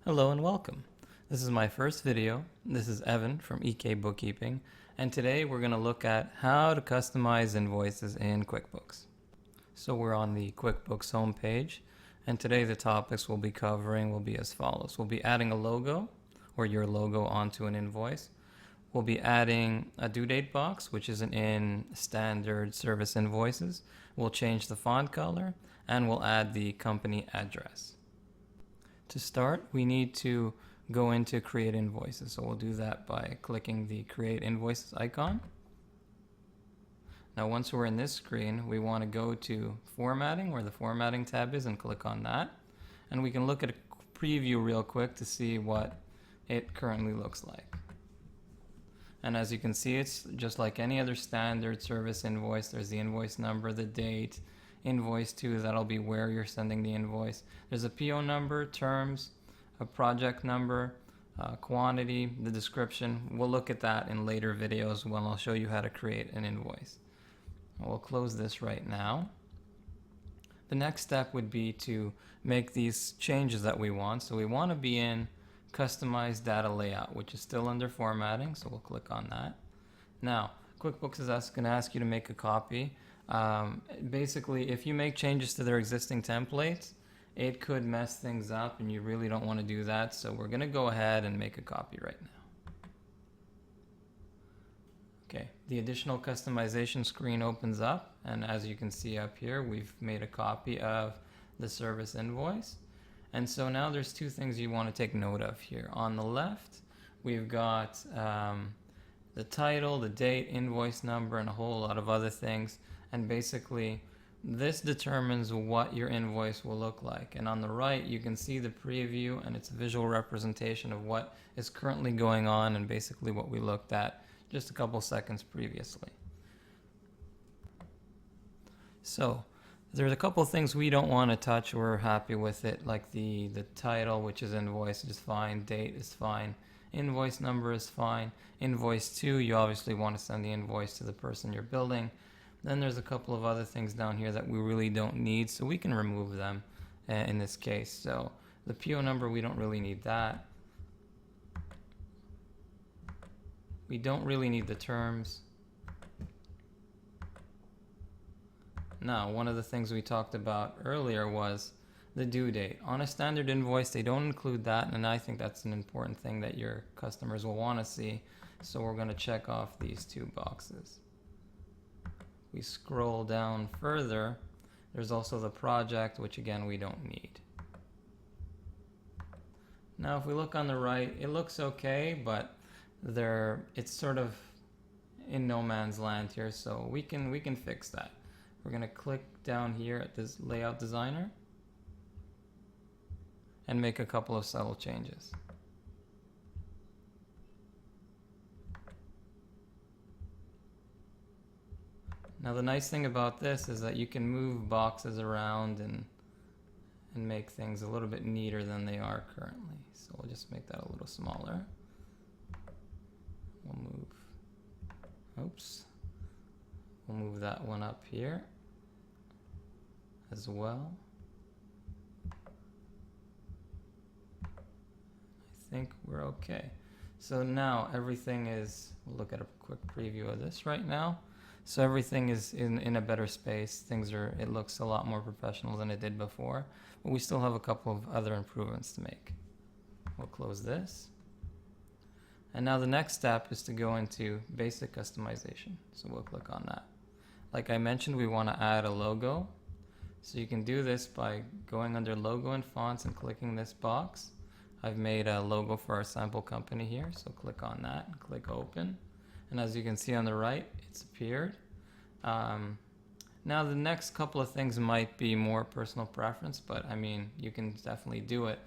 Hello and welcome. This is my first video. This is Evan from EK Bookkeeping, and today we're going to look at how to customize invoices in QuickBooks. So we're on the QuickBooks homepage, and today the topics we'll be covering will be as follows. We'll be adding a logo or your logo onto an invoice. We'll be adding a due date box, which isn't in standard service invoices. We'll change the font color, and we'll add the company address. To start, we need to go into Create Invoices. So we'll do that by clicking the Create Invoices icon. Now once we're in this screen, we want to go to Formatting, where the Formatting tab is, and click on that. And we can look at a preview real quick to see what it currently looks like. And as you can see, it's just like any other standard service invoice. There's the invoice number, the date, invoice to, that'll be where you're sending the invoice. There's a PO number, terms, a project number, quantity, the description. We'll look at that in later videos when I'll show you how to create an invoice. We'll close this right now. The next step would be to make these changes that we want. So we want to be in Customize Data Layout, which is still under Formatting, so we'll click on that. Now, QuickBooks is going to ask you to make a copy. Basically, if you make changes to their existing templates, it could mess things up and you really don't want to do that. So we're going to go ahead and make a copy right now. Okay, the additional customization screen opens up, and as you can see up here, we've made a copy of the service invoice. And so now there's two things you want to take note of here. On the left, we've got the title, the date, invoice number, and a whole lot of other things. And basically, this determines what your invoice will look like. And on the right, you can see the preview, and it's a visual representation of what is currently going on and basically what we looked at just a couple seconds previously. So there's a couple of things we don't want to touch. We're happy with it, like the title, which is invoice, is fine. Date is fine. Invoice number is fine. Invoice to, you obviously want to send the invoice to the person you're billing. Then there's a couple of other things down here that we really don't need, so we can remove them in this case. So the PO number, we don't really need that. We don't really need the terms. Now, one of the things we talked about earlier was the due date. On a standard invoice, they don't include that, and I think that's an important thing that your customers will want to see. So we're going to check off these two boxes. We scroll down further, there's also the project, which again we don't need. Now if we look on the right, it looks okay, but it's sort of in no man's land here, so we can fix that. We're going to click down here at this layout designer and make a couple of subtle changes. Now the nice thing about this is that you can move boxes around and make things a little bit neater than they are currently. So we'll just make that a little smaller. We'll move that one up here as well. I think we're okay. So now everything is, we'll look at a quick preview of this right now. So everything is in a better space. It looks a lot more professional than it did before, but we still have a couple of other improvements to make. We'll close this. And now the next step is to go into basic customization. So we'll click on that. Like I mentioned, we want to add a logo. So you can do this by going under logo and fonts and clicking this box. I've made a logo for our sample company here. So click on that and click open. And as you can see on the right, it's appeared. Now the next couple of things might be more personal preference, but I mean, you can definitely do it.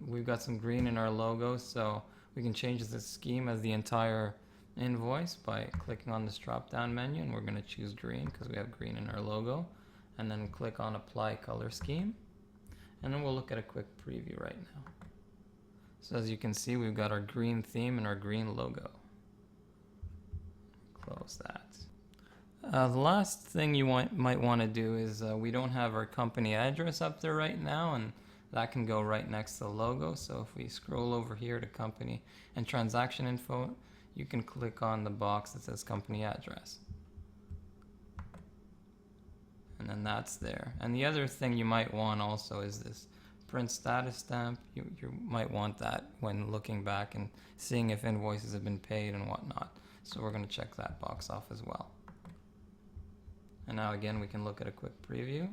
We've got some green in our logo, so we can change the scheme of the entire invoice by clicking on this drop-down menu, and we're going to choose green because we have green in our logo, and then click on Apply Color Scheme, and then we'll look at a quick preview right now. So as you can see, we've got our green theme and our green logo. Close that. The last thing you might want to do is we don't have our company address up there right now, and that can go right next to the logo. So if we scroll over here to company and transaction info, you can click on the box that says company address. And then that's there. And the other thing you might want also is this print status stamp. You might want that when looking back and seeing if invoices have been paid and whatnot. So we're going to check that box off as well. And now again, we can look at a quick preview.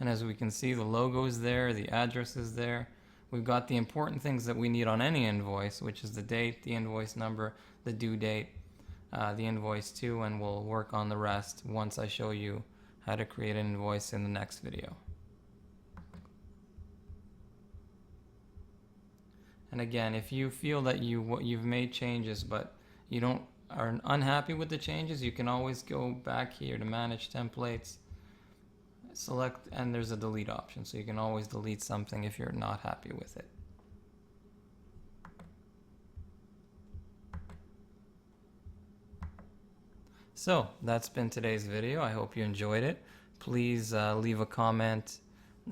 And as we can see, the logo is there, the address is there. We've got the important things that we need on any invoice, which is the date, the invoice number, the due date, the invoice too, and we'll work on the rest once I show you how to create an invoice in the next video. And again, if you feel that you've made changes but you are unhappy with the changes, you can always go back here to manage templates, select, and there's a delete option, so you can always delete something if you're not happy with it. So that's been today's video. I hope you enjoyed it. Please leave a comment,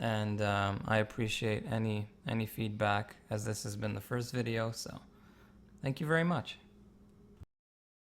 and I appreciate any feedback, as this has been the first video. So thank you very much.